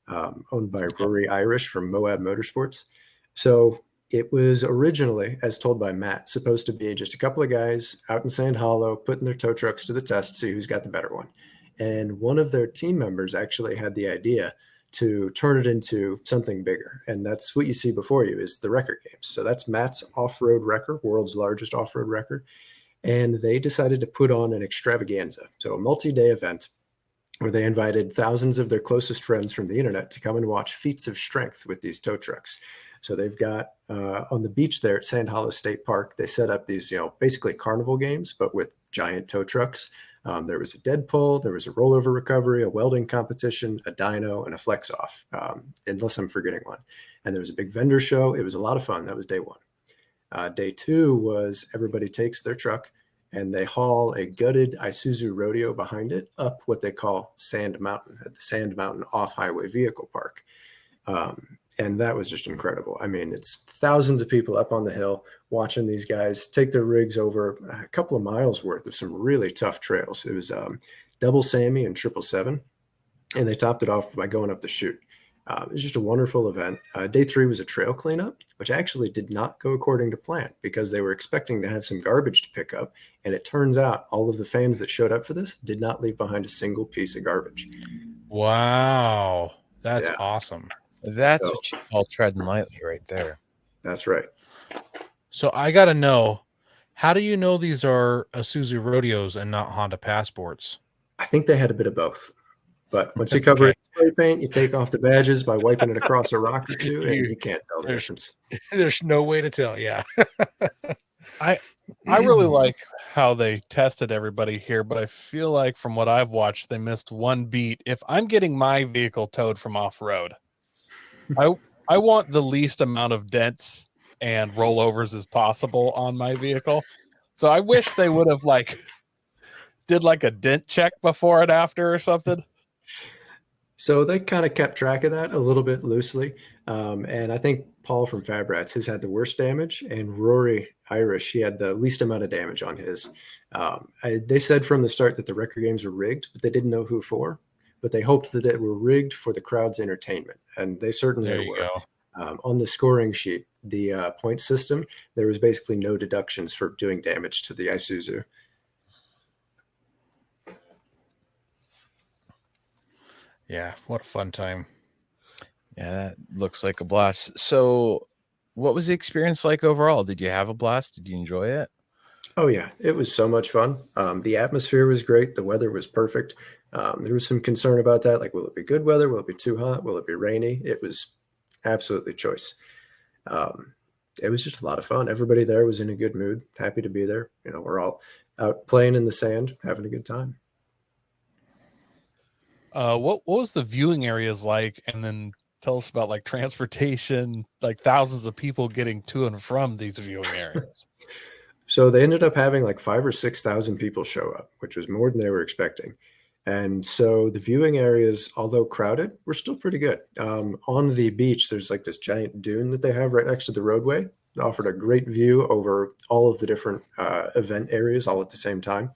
owned by Rory Irish from Moab Motorsports. So it was originally, as told by Matt, supposed to be just a couple of guys out in Sand Hollow putting their tow trucks to the test, see who's got the better one. And one of their team members actually had the idea to turn it into something bigger. And that's what you see before you is the record games. So that's Matt's off-road record, world's largest off-road record. And they decided to put on an extravaganza. So a multi-day event where they invited thousands of their closest friends from the internet to come and watch feats of strength with these tow trucks. So they've got on the beach there at Sand Hollow State Park, they set up these, basically carnival games, but with giant tow trucks. There was a dead pull, there was a rollover recovery, a welding competition, a dyno, and a flex off, unless I'm forgetting one. And there was a big vendor show. It was a lot of fun. That was day one. Day two was everybody takes their truck and they haul a gutted Isuzu Rodeo behind it up what they call Sand Mountain at the Sand Mountain Off-Highway Vehicle Park. And that was just incredible. I mean, it's thousands of people up on the hill watching these guys take their rigs over a couple of miles worth of some really tough trails. It was double Sammy and 777, and they topped it off by going up the chute. It was just a wonderful event. Day three was a trail cleanup, which actually did not go according to plan because they were expecting to have some garbage to pick up. And it turns out all of the fans that showed up for this did not leave behind a single piece of garbage.
Wow. That's awesome.
That's what you call treading lightly right there.
That's right.
So I got to know, how do you know these are Isuzu Rodeos and not Honda Passports?
I think they had a bit of both. But once you cover it in spray paint, you take off the badges by wiping it across a rock or two, and you can't tell the difference.
There's no way to tell, yeah.
I really like how they tested everybody here, but I feel like from what I've watched, they missed one beat. If I'm getting my vehicle towed from off-road, I want the least amount of dents and rollovers as possible on my vehicle. So I wish they would have did a dent check before and after or something.
So they kind of kept track of that a little bit loosely. And I think Paul from Fab Rats, his had the worst damage, and Rory Irish, he had the least amount of damage on his. They said from the start that the record games were rigged, but they didn't know who for. But they hoped that it were rigged for the crowd's entertainment, and they certainly
There you
were.
go.
On the scoring sheet, the point system, there was basically no deductions for doing damage to the Isuzu.
Yeah, what a fun time.
Yeah, that looks like a blast. So, what was the experience like overall? Did you have a blast? Did you enjoy it?
Oh yeah, it was so much fun. The atmosphere was great. The weather was perfect. There was some concern about that, like will it be good weather? Will it be too hot? Will it be rainy? It was absolutely choice. It was just a lot of fun. Everybody there was in a good mood, happy to be there. You know, we're all out playing in the sand, having a good time.
What was the viewing areas like? And then tell us about like transportation, like thousands of people getting to and from these viewing areas.
So they ended up having like 5,000 or 6,000 people show up, which was more than they were expecting. And so the viewing areas, although crowded, were still pretty good. On the beach, there's like this giant dune that they have right next to the roadway. It offered a great view over all of the different event areas all at the same time.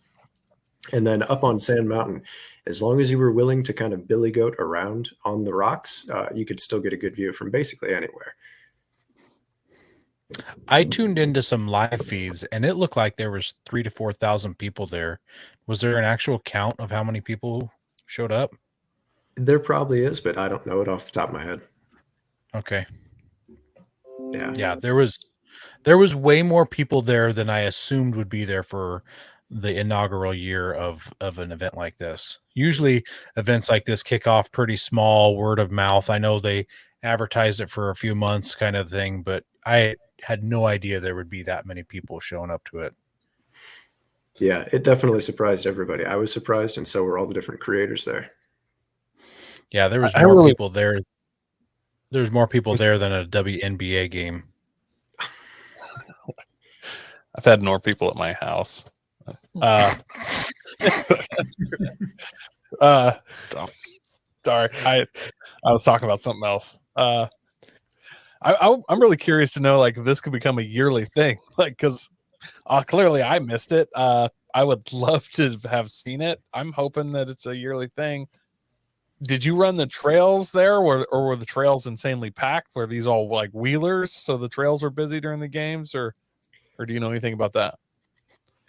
And then up on Sand Mountain, as long as you were willing to kind of billy goat around on the rocks, you could still get a good view from basically anywhere.
I tuned into some live feeds and it looked like there was 3,000 to 4,000 people there. Was there an actual count of how many people showed up?
There probably is, but I don't know it off the top of my head.
Okay.
Yeah.
Yeah, there was way more people there than I assumed would be there for the inaugural year of an event like this. Usually events like this kick off pretty small, word of mouth. I know they advertised it for a few months kind of thing, but I had no idea there would be that many people showing up to it.
Yeah, it definitely surprised everybody. I was surprised, and so were all the different creators there.
Yeah, there was
I
more
really-
people there. There's more people there than a WNBA game.
I've had more people at my house. Sorry, I was talking about something else. I'm really curious to know, like, if this could become a yearly thing, like, because clearly I missed it. I would love to have seen it. I'm hoping that it's a yearly thing. Did you run the trails there, or were the trails insanely packed? Were these all like wheelers, so the trails were busy during the games, or do you know anything about that?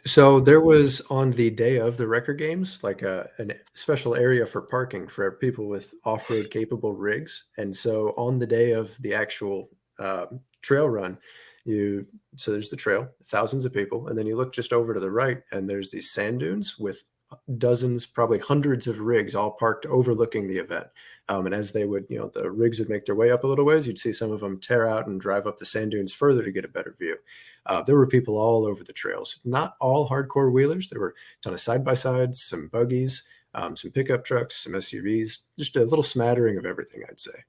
So there was on the day of the record games, like a special area for parking for people with off-road capable rigs. And so on the day of the actual trail run, so there's the trail, thousands of people, and then you look just over to the right, and there's these sand dunes with dozens, probably hundreds of rigs all parked overlooking the event. And as they would, the rigs would make their way up a little ways, you'd see some of them tear out and drive up the sand dunes further to get a better view. There were people all over the trails, not all hardcore wheelers. There were a ton of side-by-sides, some buggies, some pickup trucks, some SUVs, just a little smattering of everything, I'd say.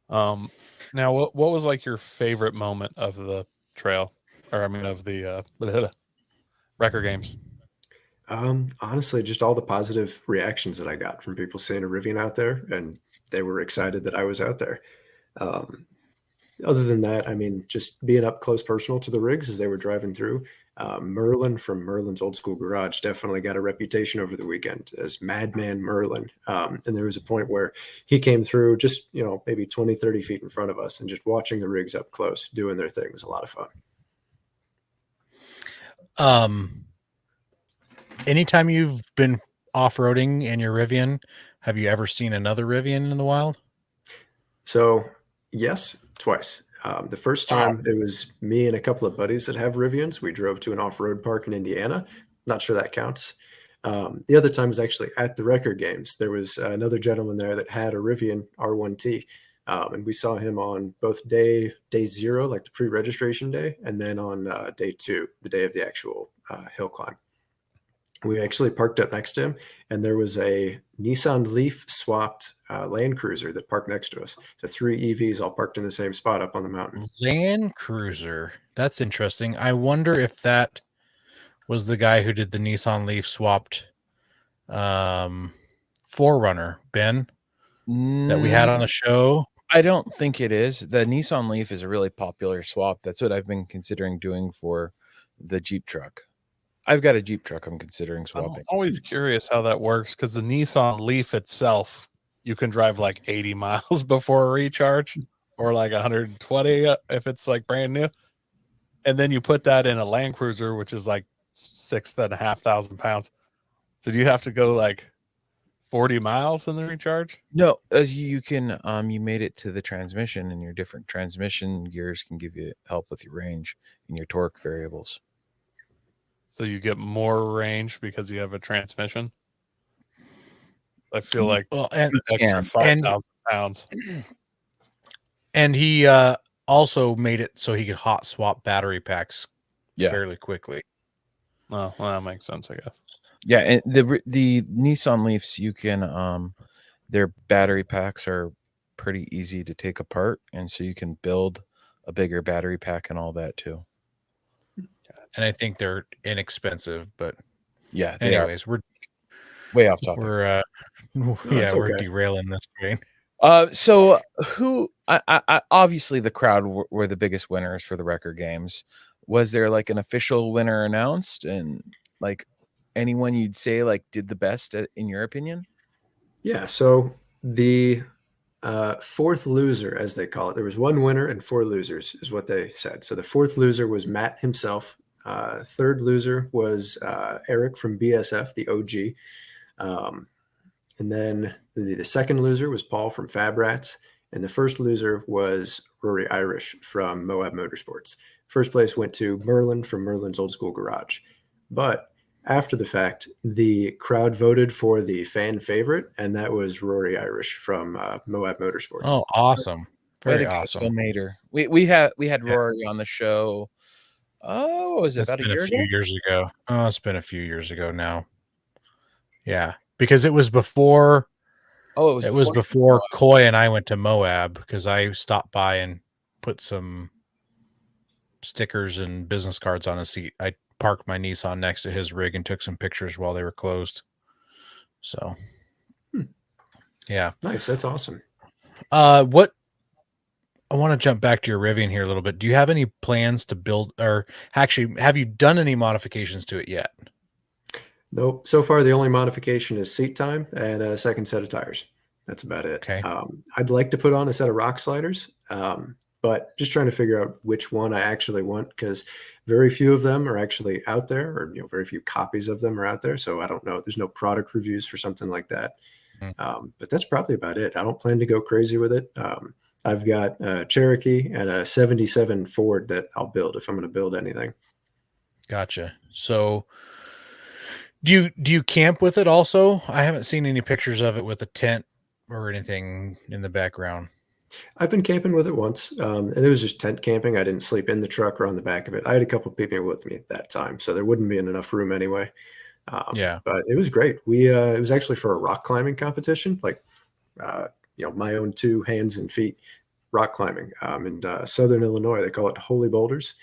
Now, what was like your favorite moment of the trail, or I mean, of the record games?
Honestly, just all the positive reactions that I got from people seeing a Rivian out there, and they were excited that I was out there. Other than that, I mean, just being up close personal to the rigs as they were driving through. Merlin from Merlin's Old School Garage definitely got a reputation over the weekend as Madman Merlin. And there was a point where he came through just, maybe 20, 30 feet in front of us, and just watching the rigs up close doing their thing was a lot of fun.
Anytime you've been off-roading in your Rivian, have you ever seen another Rivian in the wild?
So, yes, twice. The first time it was me and a couple of buddies that have Rivians. We drove to an off-road park in Indiana. Not sure that counts. The other time was actually at the record games. There was another gentleman there that had a Rivian R1T. And we saw him on both day 0, like the pre-registration day, and then on day 2, the day of the actual hill climb. We actually parked up next to him, and there was a Nissan Leaf swapped Land Cruiser that parked next to us. So 3 EVs all parked in the same spot up on the mountain.
Land Cruiser. That's interesting. I wonder if that was the guy who did the Nissan Leaf swapped Forerunner, Ben, that we had on the show?
I don't think it is. The Nissan Leaf is a really popular swap. That's what I've been considering doing for the Jeep truck. I've got a Jeep truck I'm considering
I'm
swapping.
always curious how that works because the Nissan Leaf itself, you can drive like 80 miles before a recharge, or like 120 if it's like brand new. And then you put that in a Land Cruiser, which is like 6,500 pounds. So do you have to go like 40 miles in the recharge?
No, as you can, you made it to the transmission, and your different transmission gears can give you help with your range and your torque variables.
So you get more range because you have a transmission. I feel like
Well, and
extra
and-
5,000 pounds.
and he also made it so he could hot swap battery packs
Yeah.
fairly quickly.
Oh, well, that makes sense, I guess.
Yeah, and the Nissan Leafs, you can their battery packs are pretty easy to take apart, and so you can build a bigger battery pack and all that too.
And I think they're inexpensive, but
Yeah, they
anyways, we're
are way off topic.
we're
it's
we're
okay.
derailing this train.
So who? I obviously the crowd were the biggest winners for the record games. Was there like an official winner announced, and like anyone you'd say like did the best in your opinion?
Yeah, so the fourth loser, as they call it, there was one winner and four losers, is what they said. So the fourth loser was Matt himself. Third loser was Eric from BSF, the OG. And then the second loser was Paul from Fab Rats. And the first loser was Rory Irish from Moab Motorsports. First place went to Merlin from Merlin's Old School Garage. But after the fact, the crowd voted for the fan favorite, and that was Rory Irish from Moab Motorsports.
Oh, awesome!
Way
Very
to go,
awesome.
Mater. We had
Yeah.
Rory on the show. Oh, what was it
It's
about
been
a year ago?
few years ago. Oh, it's been a few years ago now. Yeah, because it was before.
Oh,
It was before Coy and I went to Moab, because I stopped by and put some stickers and business cards on a seat. I parked my Nissan next to his rig and took some pictures while they were closed. So, yeah.
Nice. That's awesome.
What I want to jump back to your Rivian here a little bit. Do you have any plans to build, or actually, have you done any modifications to it yet?
Nope. So far, the only modification is seat time and a second set of tires. That's about it.
Okay.
I'd like to put on a set of rock sliders, but just trying to figure out which one I actually want, because very few of them are actually out there, or very few copies of them are out there. So I don't know. There's no product reviews for something like that. But that's probably about it. I don't plan to go crazy with it. I've got a Cherokee and a 77 Ford that I'll build if I'm going to build anything.
Gotcha. So, do you camp with it also? I haven't seen any pictures of it with a tent or anything in the background.
I've been camping with it once, and it was just tent camping. I didn't sleep in the truck or on the back of it. I had a couple of people with me at that time, so there wouldn't be enough room anyway.
Yeah.
But it was great. It was actually for a rock climbing competition, like my own 2 hands and feet rock climbing in Southern Illinois. They call it Holy Boulders,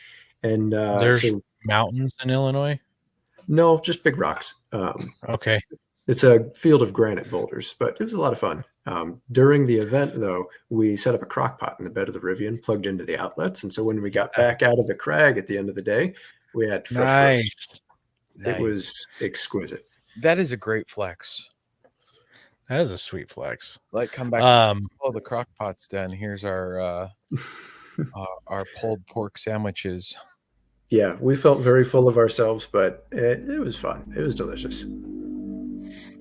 and
There's mountains in Illinois.
no, just big rocks.
Okay.
It's a field of granite boulders, but it was a lot of fun. During the event, though, we set up a crock pot in the bed of the Rivian, plugged into the outlets, and so when we got back out of the crag at the end of the day, we had fresh roast. It was exquisite.
That is a great flex.
That is a sweet flex.
Like, come back. Oh, the crock pot's done. Here's our pulled pork sandwiches.
Yeah, we felt very full of ourselves, but it was fun. It was delicious.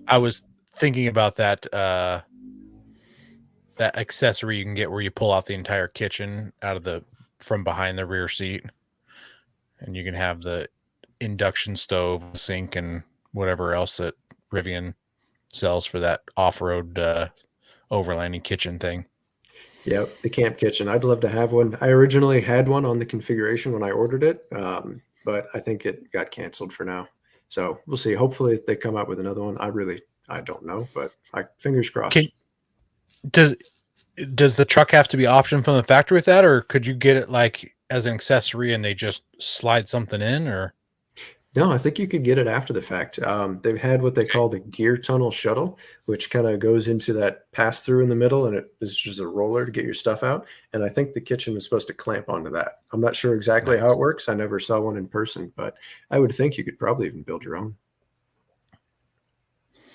I was thinking about that that accessory you can get where you pull out the entire kitchen from behind the rear seat, and you can have the induction stove, sink, and whatever else that Rivian sells for that off-road overlanding kitchen thing.
Yep, the camp kitchen. I'd love to have one. I originally had one on the configuration when I ordered it, but I think it got canceled for now. So we'll see. Hopefully they come out with another one. I don't know, but fingers crossed.
Does the truck have to be optioned from the factory with that, or could you get it like as an accessory and they just slide something in? Or
No, I think you could get it after the fact. They've had what they call the gear tunnel shuttle, which kind of goes into that pass through in the middle, and it is just a roller to get your stuff out. And I think the kitchen is supposed to clamp onto that. I'm not sure exactly how
Nice.
it works. I never saw one in person, but I would think you could probably even build your own.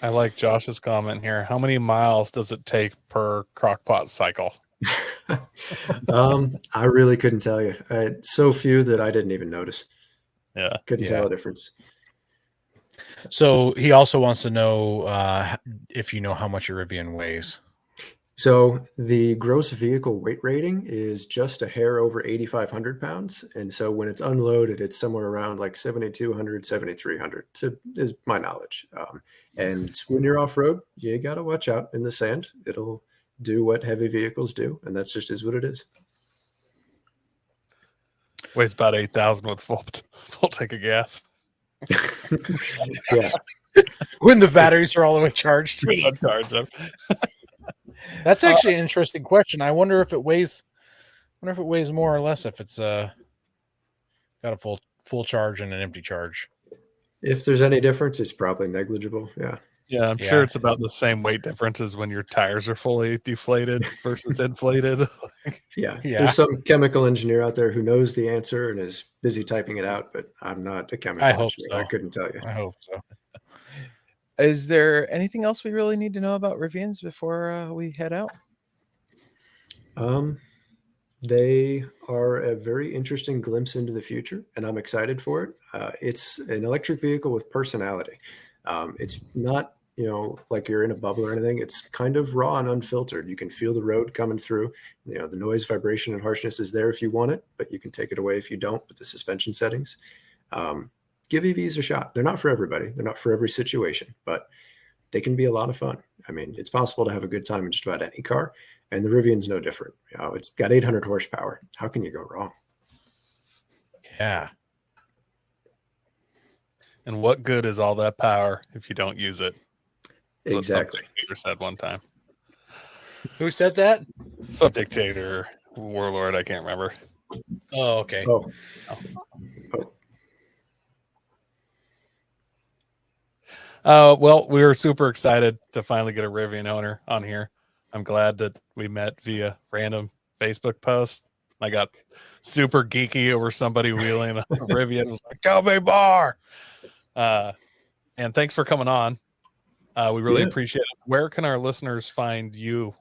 I like Josh's comment here. How many miles does it take per crockpot cycle?
I really couldn't tell you. So few that I didn't even notice.
Yeah.
Couldn't
Yeah.
tell the difference.
So he also wants to know if you know how much your Rivian weighs.
So the gross vehicle weight rating is just a hair over 8,500 pounds. And so when it's unloaded, it's somewhere around like 7,200, 7,300 is my knowledge. And when you're off road, you got to watch out in the sand. It'll do what heavy vehicles do. And that's just is what it is.
Weighs about 8,000 with full tank of gas.
Yeah.
When the batteries are all the way charged.
Uncharged them.
That's actually an interesting question. I wonder if it weighs more or less if it's got a full charge and an empty charge.
If there's any difference, it's probably negligible. Yeah.
Yeah, I'm sure it's about the same weight difference as when your tires are fully deflated versus inflated.
Yeah.
Yeah.
There's some chemical engineer out there who knows the answer and is busy typing it out, but I'm not a chemical
I hope
engineer.
so.
I couldn't tell you.
I hope so.
Is there anything else we really need to know about Rivians before we head out?
They are a very interesting glimpse into the future, and I'm excited for it. It's an electric vehicle with personality. It's not, like you're in a bubble or anything. It's kind of raw and unfiltered. You can feel the road coming through. The noise, vibration, and harshness is there if you want it, but you can take it away if you don't with the suspension settings. Give EVs a shot. They're not for everybody. They're not for every situation, but they can be a lot of fun. I mean, it's possible to have a good time in just about any car, and the Rivian's no different. It's got 800 horsepower. How can you go wrong?
Yeah.
And what good is all that power if you don't use it? That's what
Exactly.
some dictator said one time.
Who said that?
Some dictator, warlord, I can't remember.
Oh, okay.
Oh,
Well, we were super excited to finally get a Rivian owner on here. I'm glad that we met via random Facebook post. I got super geeky over somebody wheeling a Rivian. It was like, tell me more. And thanks for coming on. We really appreciate it. Where can our listeners find you?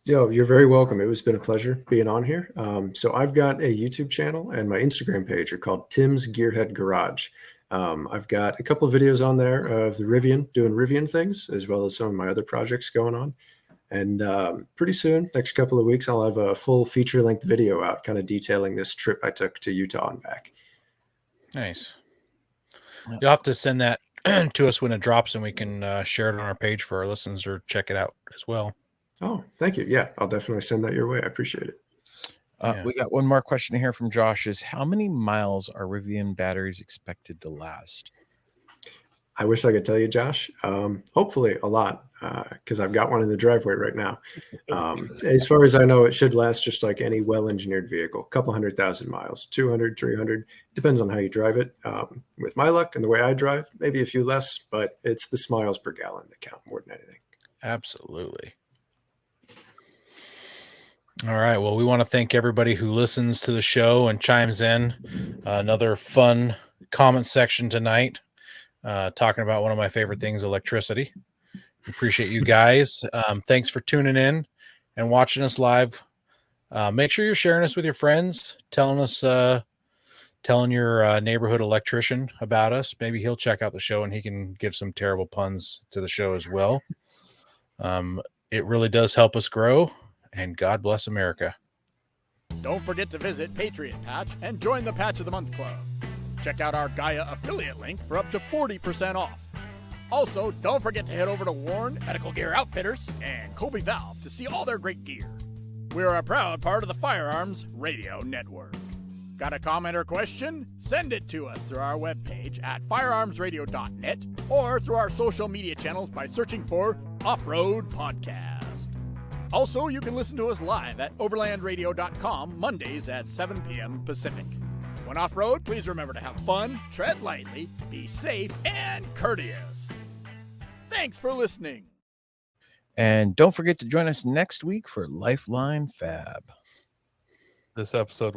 you're very welcome. It's been a pleasure being on here. So I've got a YouTube channel, and my Instagram page are called Tim's Gearhead Garage. I've got a couple of videos on there of the Rivian, doing Rivian things, as well as some of my other projects going on. And pretty soon, next couple of weeks, I'll have a full feature-length video out kind of detailing this trip I took to Utah and back.
Nice. You'll have to send that to us when it drops, and we can share it on our page for our listeners or check it out as well.
Oh, thank you. Yeah, I'll definitely send that your way. I appreciate it.
Yeah.
We got one more question here from Josh. Is how many miles are Rivian batteries expected to last?
I wish I could tell you, Josh. Hopefully a lot, because I've got one in the driveway right now. As far as I know, it should last just like any well-engineered vehicle, a couple 100,000 miles, 200, 300, depends on how you drive it. With my luck and the way I drive, maybe a few less, but it's the miles per gallon that count more than anything.
Absolutely. All right. Well, we want to thank everybody who listens to the show and chimes in. Another fun comment section tonight, talking about one of my favorite things, electricity. Appreciate you guys. Thanks for tuning in and watching us live. Make sure you're sharing us with your friends, telling your neighborhood electrician about us. Maybe he'll check out the show and he can give some terrible puns to the show as well. It really does help us grow. And God bless America.
Don't forget to visit Patriot Patch and join the Patch of the Month Club. Check out our Gaia affiliate link for up to 40% off. Also, don't forget to head over to Warren Medical Gear Outfitters and Colby Valve to see all their great gear. We're a proud part of the Firearms Radio Network. Got a comment or question? Send it to us through our webpage at firearmsradio.net or through our social media channels by searching for Off-Road Podcast. Also, you can listen to us live at overlandradio.com Mondays at 7 p.m. Pacific. When off-road, please remember to have fun, tread lightly, be safe, and courteous. Thanks for listening.
And don't forget to join us next week for Lifeline Fab.
This episode